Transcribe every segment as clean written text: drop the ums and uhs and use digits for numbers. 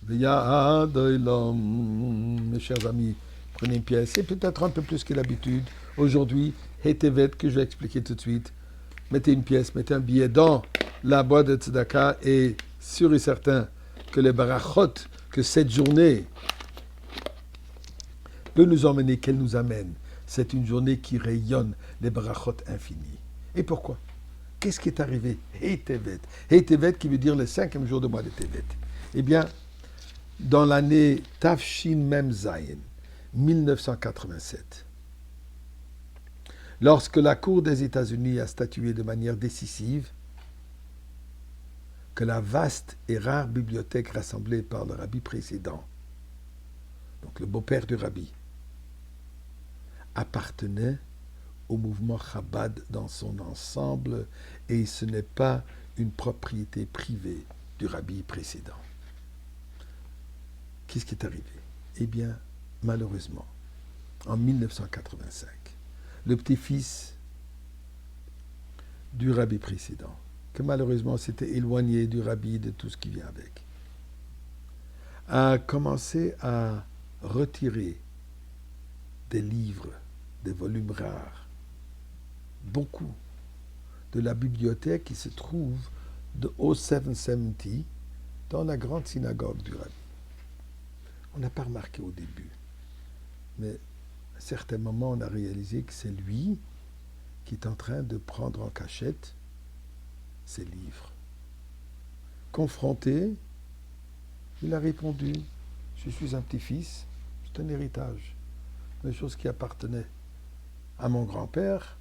Mes chers amis, prenez une pièce, c'est peut-être un peu plus que d'habitude. Aujourd'hui, Hetevet, que je vais expliquer tout de suite. Mettez une pièce, mettez un billet dans la boîte de Tzedaka et sûr et certain que les barachot, que cette journée peut nous emmener, qu'elle nous amène. C'est une journée qui rayonne les barachot infinis. Et pourquoi? Qu'est-ce qui est arrivé? Hetevet. Hetevet qui veut dire le 5e jour de mois de Tevet. Eh bien, dans l'année Tafshin Mem Zayin, 1987, lorsque la Cour des États-Unis a statué de manière décisive que la vaste et rare bibliothèque rassemblée par le rabbi précédent, donc le beau-père du rabbi, appartenait au mouvement Chabad dans son ensemble et ce n'est pas une propriété privée du rabbi précédent. Qu'est-ce qui est arrivé? Eh bien, malheureusement, en 1985, le petit-fils du rabbi précédent, que malheureusement s'était éloigné du rabbi de tout ce qui vient avec, a commencé à retirer des livres, des volumes rares, beaucoup de la bibliothèque qui se trouve de O770 dans la grande synagogue du rabbi. On n'a pas remarqué au début, mais à un certain moment, on a réalisé que c'est lui qui est en train de prendre en cachette ses livres. Confronté, il a répondu, je suis un petit-fils, c'est un héritage, des choses qui appartenaient à mon grand-père.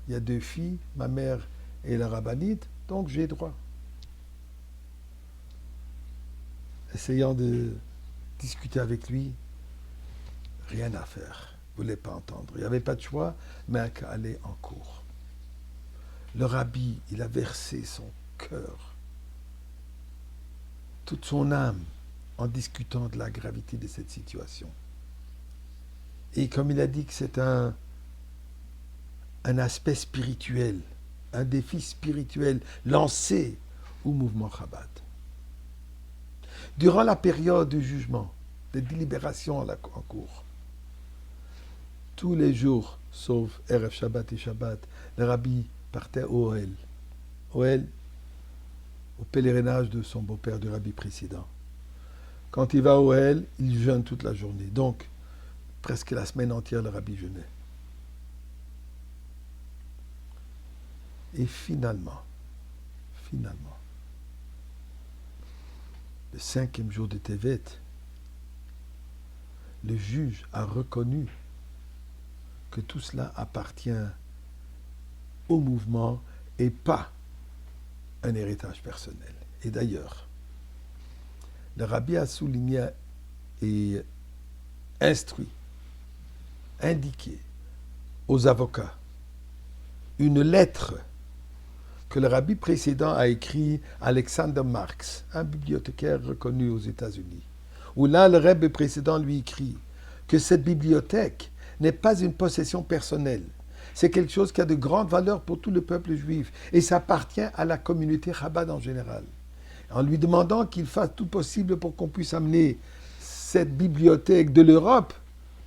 Il y a 2 filles, ma mère est la rabbinite, donc j'ai droit. Essayant de discuter avec lui, rien à faire. Il ne voulait pas entendre. Il n'y avait pas de choix, mais qu'à aller en cours. Le rabbi, il a versé son cœur, toute son âme, en discutant de la gravité de cette situation. Et comme il a dit que c'est un aspect spirituel, un défi spirituel lancé au mouvement Chabad. Durant la période du jugement, de délibération en cours, tous les jours, sauf Erev Shabbat et Shabbat, le rabbi partait au Ohel. Ohel, au pèlerinage de son beau-père du rabbi précédent. Quand il va au Ohel, il jeûne toute la journée. Donc, presque la semaine entière, le rabbi jeûnait. Et finalement, le 5e jour de Tevet, le juge a reconnu que tout cela appartient au mouvement et pas un héritage personnel. Et d'ailleurs, le rabbi a souligné et instruit, indiqué aux avocats une lettre que le rabbi précédent a écrit à Alexander Marx, un bibliothécaire reconnu aux États-Unis, où là, le rabbi précédent lui écrit que cette bibliothèque n'est pas une possession personnelle. C'est quelque chose qui a de grandes valeurs pour tout le peuple juif et ça appartient à la communauté Chabad en général. En lui demandant qu'il fasse tout possible pour qu'on puisse amener cette bibliothèque de l'Europe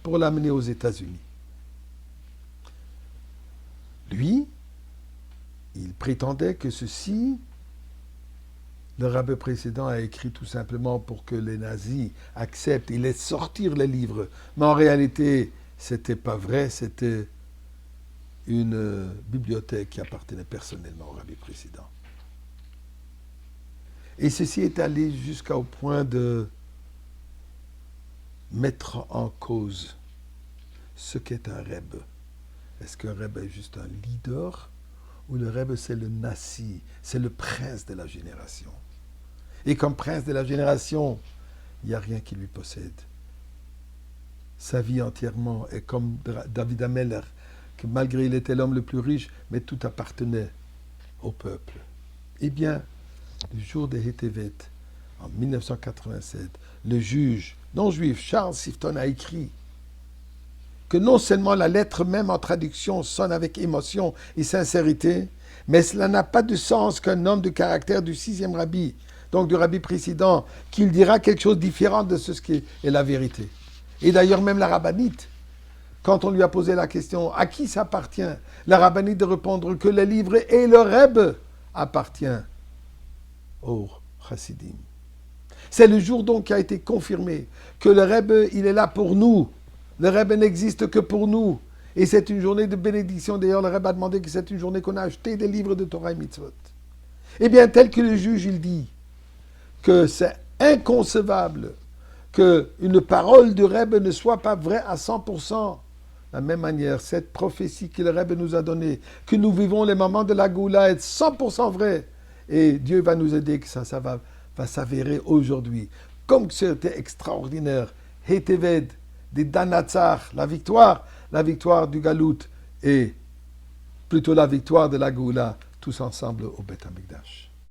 pour l'amener aux États-Unis. Lui, il prétendait que ceci, le rabbin précédent a écrit tout simplement pour que les nazis acceptent et laissent sortir les livres. Mais en réalité, ce n'était pas vrai, c'était une bibliothèque qui appartenait personnellement au rabbi précédent. Et ceci est allé jusqu'au point de mettre en cause ce qu'est un rebbe. Est-ce qu'un rebbe est juste un leader ou le rebbe c'est le nasi, c'est le prince de la génération. Et comme prince de la génération, il n'y a rien qui lui possède. Sa vie entièrement est comme David Ameller, que malgré il était l'homme le plus riche, mais tout appartenait au peuple. Eh bien, le jour de Hetevet, en 1987, le juge non-juif Charles Sifton a écrit que non seulement la lettre même en traduction sonne avec émotion et sincérité, mais cela n'a pas de sens qu'un homme de caractère du 6e rabbi donc du rabbi précédent, qu'il dira quelque chose de différent de ce qui est la vérité. Et d'ailleurs, même la rabbinite, quand on lui a posé la question à qui ça appartient, la rabbinite de répondre que le livre et le Rebbe appartient aux chassidim. C'est le jour donc qui a été confirmé que le Rebbe, il est là pour nous. Le Rebbe n'existe que pour nous. Et c'est une journée de bénédiction. D'ailleurs, le Rebbe a demandé que c'est une journée qu'on a acheté des livres de Torah et Mitzvot. Eh bien, tel que le juge, il dit que c'est inconcevable qu'une parole du Rebbe ne soit pas vraie à 100%. De la même manière, cette prophétie que le Rebbe nous a donnée, que nous vivons les moments de la Goula, est 100% vraie. Et Dieu va nous aider que ça va s'avérer aujourd'hui. Comme c'était extraordinaire, Heteved, des Danatzar, la victoire du Galout et plutôt la victoire de la Goula, tous ensemble au Beth Amikdash.